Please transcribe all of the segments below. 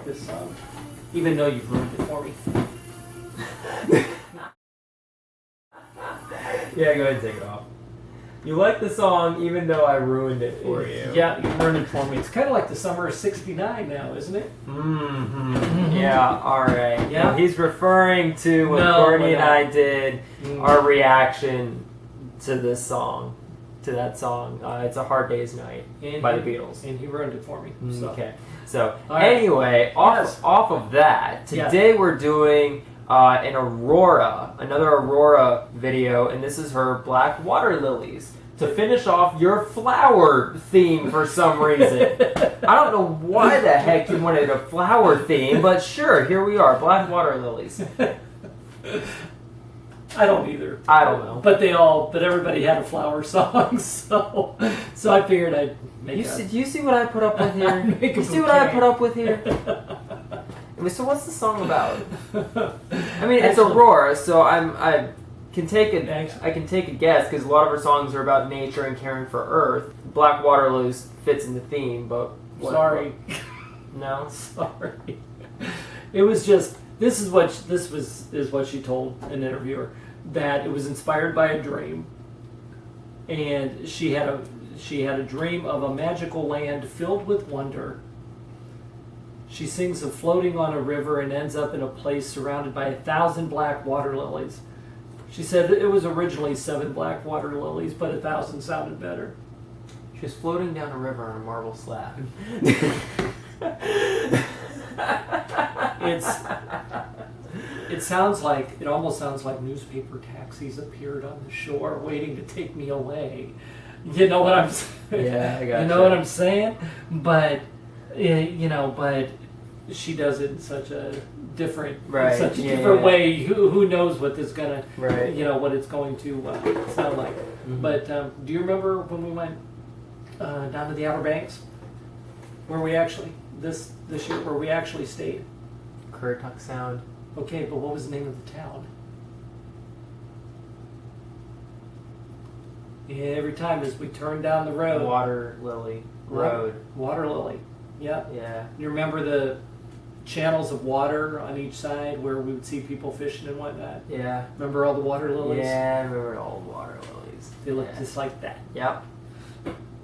this song, even though you've ruined it for me. Yeah, go ahead and take it off. You like the song even though I ruined it for you. Yeah, you ruined it for me. It's kind of like the summer of '69 now, isn't it? Yeah, alright. Yeah. He's referring to what Courtney and I did, our reaction to this song, to that song. It's A Hard Day's Night by the Beatles. And he ruined it for me. So. Okay. So, All right. anyway, off of that, today we're doing an Aurora, another Aurora video, and this is her Black Water Lilies. To finish off your flower theme for some reason. I don't know why the heck you wanted a flower theme, but sure, here we are, Black Water Lilies. I don't either. I don't know. But everybody had a flower song, so I figured I'd make Do you see what I put up with here? You see what I put up with here? So what's the song about? I mean, it's Aurora, so I can take a guess because a lot of her songs are about nature and caring for Earth. Black Water Lilies fits in the theme, but sorry. No, sorry. It was just this is what she told an interviewer, that it was inspired by a dream, and she had a dream of a magical land filled with wonder. She sings of floating on a river and ends up in a place surrounded by 1,000 black water lilies. She said it was originally 7 black water lilies, but 1,000 sounded better. She was floating down a river on a marble slab. It almost sounds like newspaper taxis appeared on the shore waiting to take me away. You know what I'm saying? Yeah, I got you know what I'm saying? But but she does it in such a different way. Who knows what this gonna what it's going to sound like. Mm-hmm. But do you remember when we went down to the Outer Banks, where we actually this year where we actually stayed? Currituck Sound. Okay, but what was the name of the town? Yeah, every time as we turned down the road. Water Lily Road. Water Lily. Yep. Yeah. You remember the channels of water on each side where we would see people fishing and whatnot? Yeah. Remember all the water lilies? Yeah, I remember all the water lilies. They look just like that. Yep.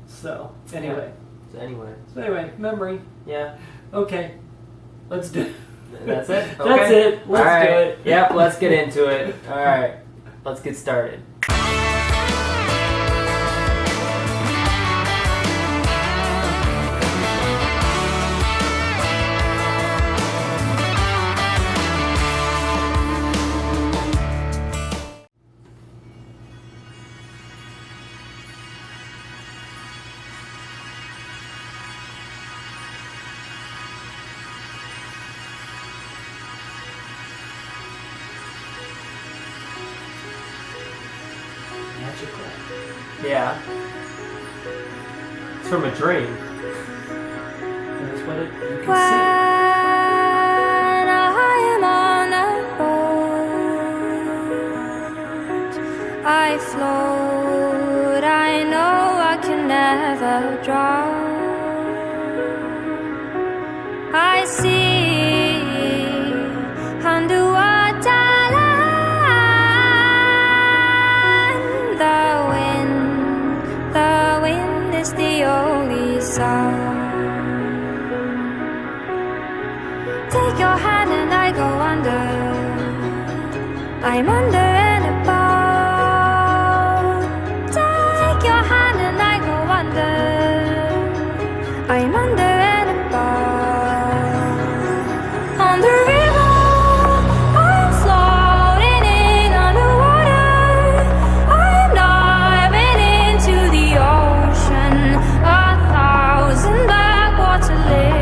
So, anyway. So anyway, memory. Yeah. Okay. Let's do it. That's it? Okay. That's it. Let's do it. Yep, let's get into it. Alright. Let's get started. Magical. Yeah. It's from a dream. That's what you can When I am on a boat, I float, I know I can never drown. I see underwater land, the wind is the only sound. Take your hand and I go under. I'm under and above. Take your hand and I go under. I'm under and above. On the river, I'm floating in underwater. I'm diving into the ocean. 1,000 black water lilies.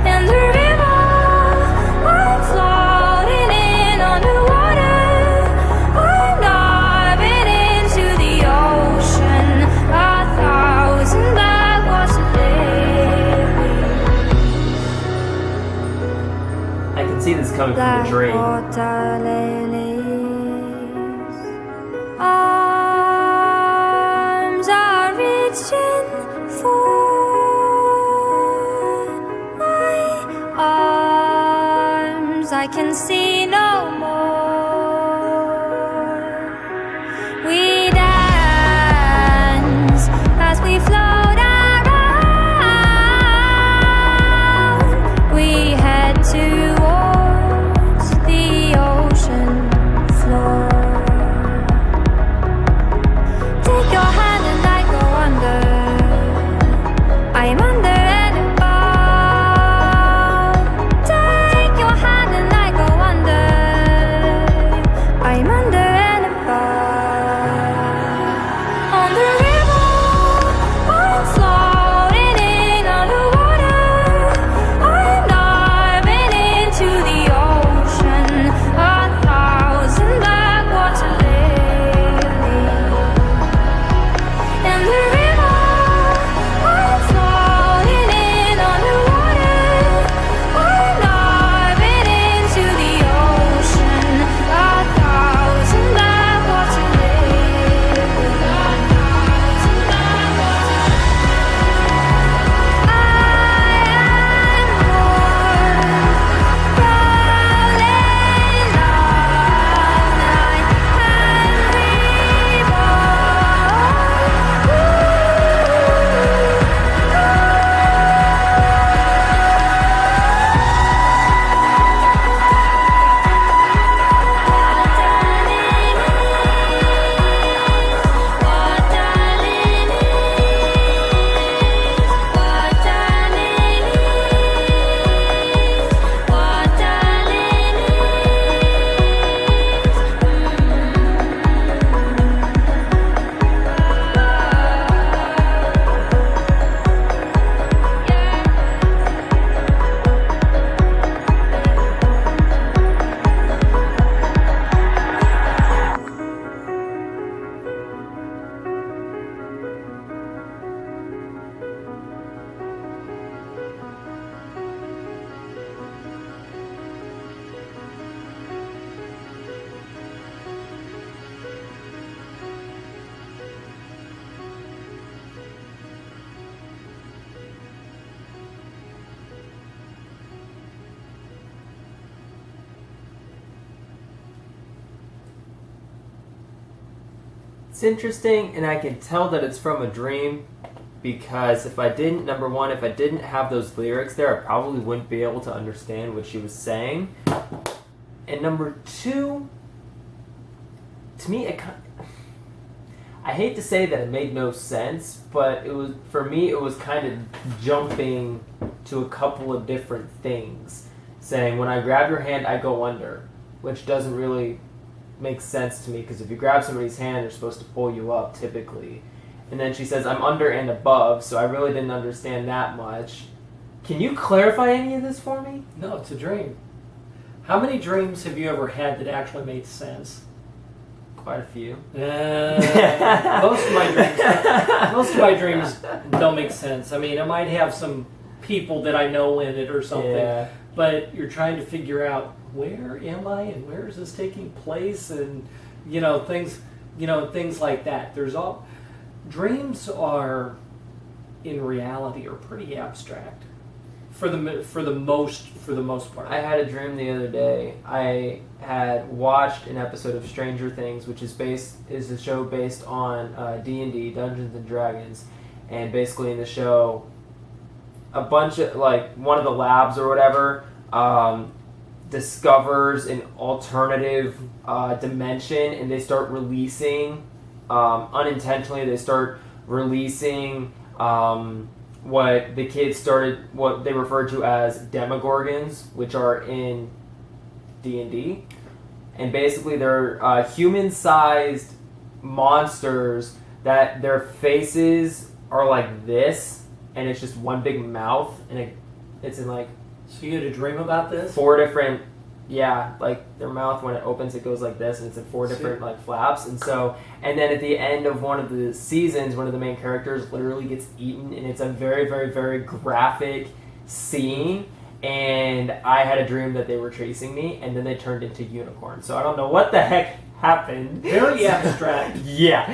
In the river, I'm floating in underwater. I'm diving into the ocean. 1,000 black water lilies. I can see this coming from Black the dream. water lilies. Arms are reaching for I can see no more. We dance as we float around. We head towards the ocean floor. Take your hand and I go under. I'm under and above. Take your hand and I go under. I'm under and above. On the river, I'm floating in underwater. I'm diving into the ocean. 1,000 black water lilies. In the river, I'm floating in underwater. I'm diving into the ocean. 1,000 black water lilies. 1,000 black water lilies. I am born, rolling It's interesting, and I can tell that it's from a dream because if I didn't, number one, if I didn't have those lyrics there, I probably wouldn't be able to understand what she was saying. And number two, to me, I hate to say that it made no sense, but it was, for me, it was kind of jumping to a couple of different things, saying when I grab your hand, I go under, which doesn't really make sense to me because if you grab somebody's hand, they're supposed to pull you up typically. And then she says, I'm under and above, so I really didn't understand that much. Can you clarify any of this for me? No, it's a dream. How many dreams have you ever had that actually made sense? Quite a few. Most of my dreams don't make sense. I mean, I might have some people that I know in it or something, Yeah. but you're trying to figure out where am I and where is this taking place, and things like that. Dreams are in reality are pretty abstract for the most part. I had a dream the other day. I had watched an episode of Stranger Things, which is a show based on D&D, Dungeons and Dragons, and basically in the show, a bunch of one of the labs or whatever discovers an alternative dimension, and they start releasing unintentionally. They start releasing what the kids what they refer to as demogorgons, which are in D&D, and basically they're human-sized monsters that their faces are like this, and it's just one big mouth, and it's in So you had a dream about this? 4 different, their mouth when it opens it goes like this, and it's in 4 different flaps, and then at the end of one of the seasons, one of the main characters literally gets eaten, and it's a very, very, very graphic scene. And I had a dream that they were chasing me, and then they turned into unicorns. So I don't know what the heck happened. Very abstract. Yeah.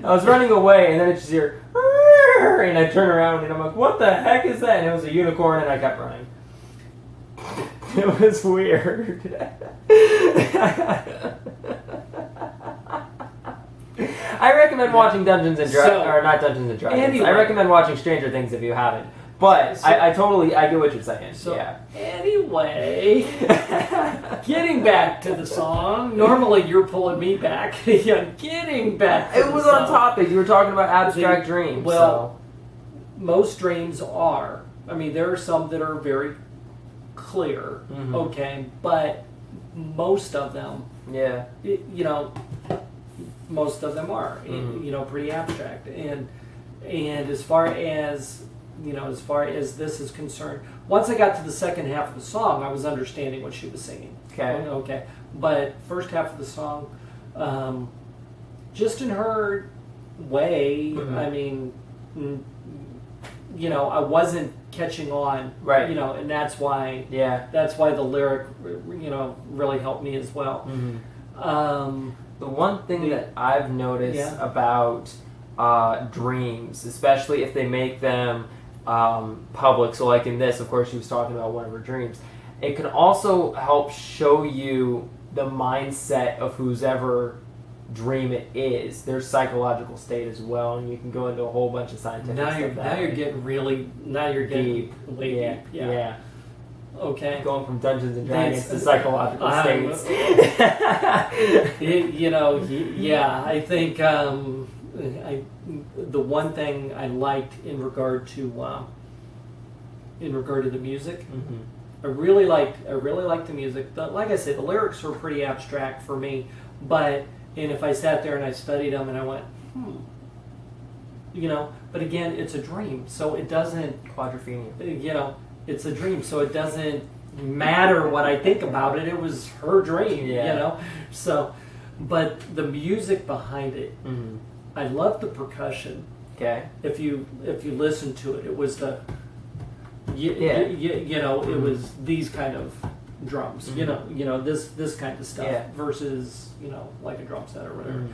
I was running away, and then I just hear, and I turn around, and I'm like, what the heck is that? And it was a unicorn, and I kept running. It was weird. I recommend watching Dungeons and Dragons, or not Dungeons and Dragons. Anyway. I recommend watching Stranger Things if you haven't. But I get what you're saying. So yeah. anyway, getting back to the song. Normally you're pulling me back. Getting back to It the was song. on topic. You were talking about abstract dreams. Well, most dreams are. I mean, there are some that are very clear, Mhm. okay, but most of them, yeah. Most of them are, Mhm. pretty abstract. And as far as this is concerned, once I got to the second half of the song, I was understanding what she was singing. Okay. But first half of the song, just in her way, Mhm. I mean, I wasn't catching on, Right. And that's why Yeah. the lyric, really helped me as well. Mm-hmm. The one thing that I've noticed Yeah. about dreams, especially if they make them public, so like in this, of course, she was talking about one of her dreams, it can also help show you the mindset of whose ever dream it is, their psychological state as well, and you can go into a whole bunch of scientific Now stuff. you're getting deep. way Yeah. deep. Yeah. Okay. Going from Dungeons and Dragons to That's- psychological states. I think the one thing I liked in regard to the music, Mhm. I really liked the music. Like I said, the lyrics were pretty abstract for me, but if I sat there and I studied them and I went, but again, it's a dream, so it doesn't. Quadrophenia. It's a dream, so it doesn't matter what I think about it. It was her dream, Yeah. So, but the music behind it, Mm-hmm. I love the percussion. Okay. If you listen to it, it was the, it was these kind of drums. Mhm. This kind of stuff versus like a drum set or whatever.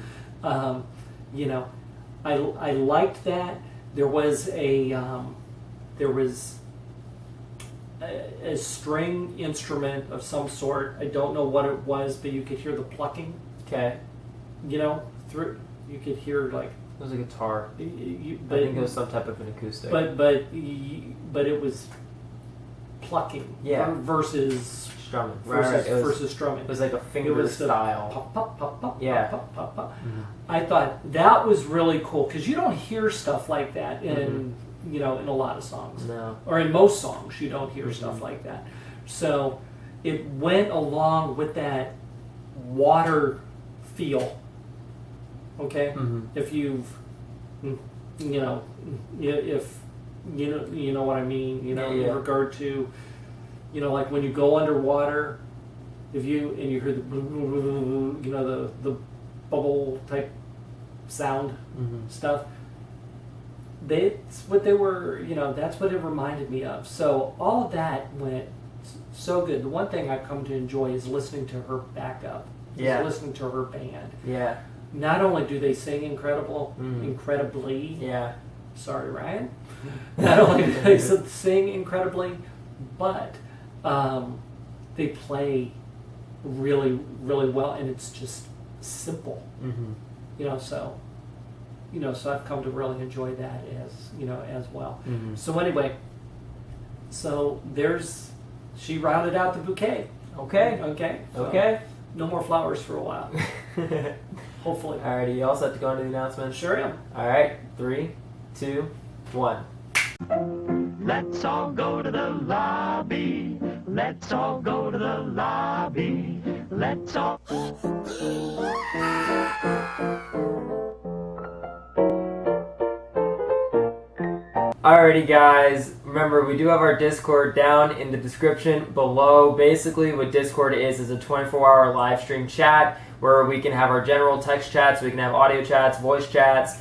Mm-hmm. I liked that. There was a string instrument of some sort. I don't know what it was, but you could hear the plucking. Okay. Through you could hear like. It was a guitar. But, I think it was some type of an acoustic. But it was plucking. Yeah. Versus strumming. versus strumming. It was like a finger It was the style. pop, pop, pop, pop, Yeah. pop, pop, pop. Mhm. I thought that was really cool because you don't hear stuff like that in in a lot of songs. No. Or in most songs, you don't hear stuff Mhm. like that. So it went along with that water feel. Okay, Mm-hmm. if you've, if you know what I mean, Yeah. in regard to, like when you go underwater, if you hear the bubble type sound Mm-hmm. stuff. That's what they were, that's what it reminded me of. So all of that went so good. The one thing I've come to enjoy is listening to her backup. Yeah. Is listening to her band. Yeah. Not only do they sing Mhm. incredibly, Yeah. sorry Ryan, not only do they sing incredibly, but they play really, really well, and it's just simple. Mm-hmm. So I've come to really enjoy that as well. Mm-hmm. So anyway, she rounded out the bouquet. Okay. Okay. So Okay. no more flowers for a while. Hopefully. Alrighty, you all set to go into the announcements? Sure am. Alright, 3, 2, 1. Let's all go to the lobby. Let's all go to the lobby. Let's all. Alrighty guys, remember we do have our Discord down in the description below. Basically what Discord is a 24-hour live stream chat where we can have our general text chats, we can have audio chats, voice chats,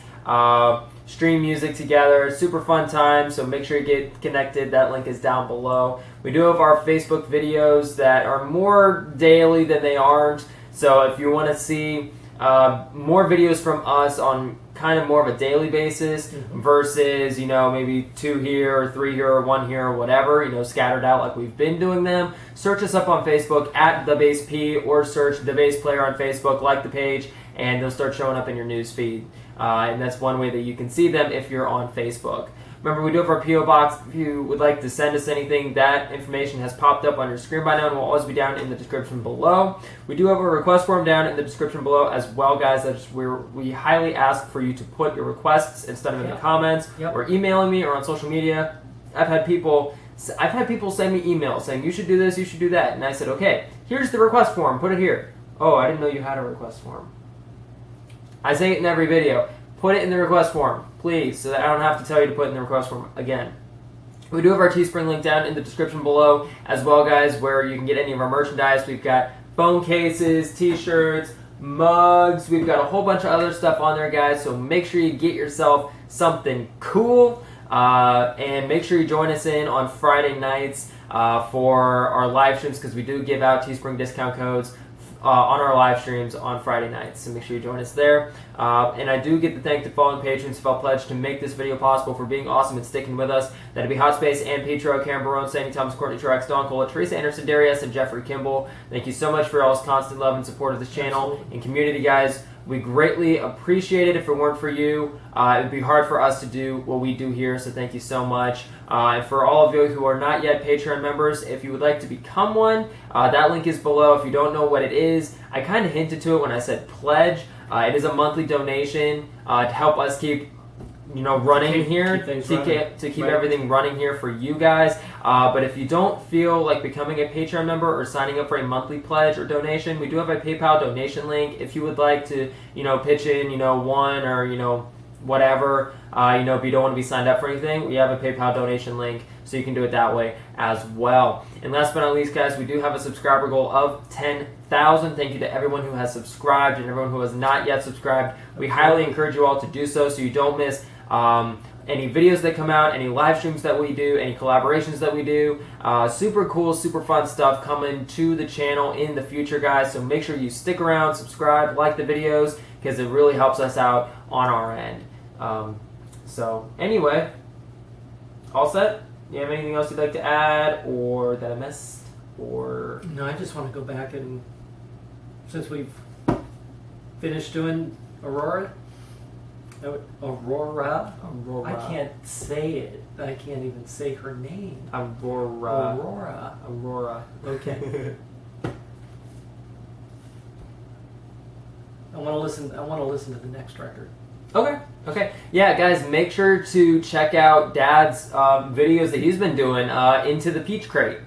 stream music together. Super fun time, so make sure you get connected. That link is down below. We do have our Facebook videos that are more daily than they aren't. So if you want to see more videos from us on kind of more of a daily basis versus, maybe 2 here or 3 here or 1 here or whatever, scattered out like we've been doing them. Search us up on Facebook at The Bass P, or search The Bass Player on Facebook, like the page, and they'll start showing up in your news feed. And that's one way that you can see them if you're on Facebook. Remember, we do have our P.O. Box. If you would like to send us anything, that information has popped up on your screen by now and will always be down in the description below. We do have a request form down in the description below as well, guys. That's where we highly ask for you to put your requests instead of in the comments or emailing me or on social media. I've had people send me emails saying, you should do this, you should do that. And I said, okay, here's the request form. Put it here. Oh, I didn't know you had a request form. I say it in every video. Put it in the request form, please, so that I don't have to tell you to put it in the request form again. We do have our Teespring link down in the description below as well, guys, where you can get any of our merchandise. We've got phone cases, t-shirts, mugs. We've got a whole bunch of other stuff on there, guys, so make sure you get yourself something cool. And make sure you join us in on Friday nights for our live streams, because we do give out Teespring discount codes on our live streams on Friday nights, so make sure you join us there. And I do get to thank the following patrons who have pledged to make this video possible, for being awesome and sticking with us. That'd be Hot Space and Petro, Karen Barone, Sandy Thomas, Courtney Truax, Don Kula, Theresa Anderson, Darius, and Jeffrey Kimball. Thank you so much for y'all's constant love and support of this channel and community, guys. We greatly appreciate it. If it weren't for you, it would be hard for us to do what we do here, so thank you so much. And for all of you who are not yet Patreon members, if you would like to become one, that link is below. If you don't know what it is, I kind of hinted to it when I said pledge. It is a monthly donation to help us keep running here, to keep everything running here for you guys. But if you don't feel like becoming a Patreon member or signing up for a monthly pledge or donation, we do have a PayPal donation link. If you would like to, pitch in, one or, whatever, if you don't want to be signed up for anything, we have a PayPal donation link, so you can do it that way as well. And last but not least, guys, we do have a subscriber goal of 10,000. Thank you to everyone who has subscribed and everyone who has not yet subscribed. We highly encourage you all to do so you don't miss any videos that come out, any live streams that we do, any collaborations that we do. Super cool, super fun stuff coming to the channel in the future, guys. So make sure you stick around, subscribe, like the videos, because it really helps us out on our end. So anyway, all set? You have anything else you'd like to add, or that I missed? Or No, I just want to go back, and since we've finished doing Aurora. Aurora. I can't say it. I can't even say her name. Aurora. Okay. I want to listen to the next record. Okay. Yeah, guys, make sure to check out Dad's videos that he's been doing into the Peach Crate.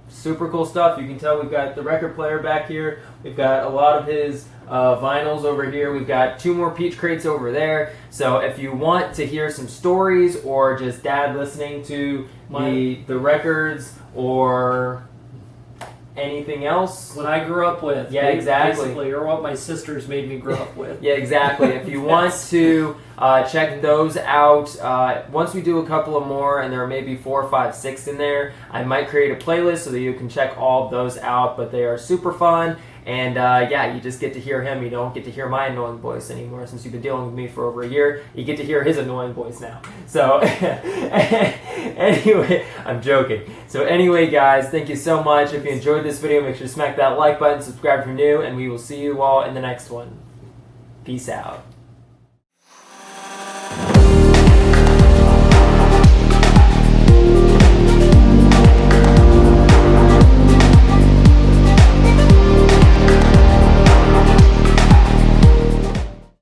Super cool stuff. You can tell we've got the record player back here. We've got a lot of his vinyls over here. We've got 2 more Peach Crates over there. So if you want to hear some stories, or just Dad listening to the records, or anything else, what I grew up with. Yeah, exactly. Basically, or what my sisters made me grow up with. Yeah, exactly. If you want to check those out, once we do a couple of more, and there are maybe 4, 5, 6 in there, I might create a playlist so that you can check all of those out. But they are super fun. And yeah, you just get to hear him. You don't get to hear my annoying voice anymore. Since you've been dealing with me for over a year, you get to hear his annoying voice now. So anyway, I'm joking. So anyway, guys, thank you so much. If you enjoyed this video, make sure to smack that like button, subscribe if you're new, and we will see you all in the next one. Peace out.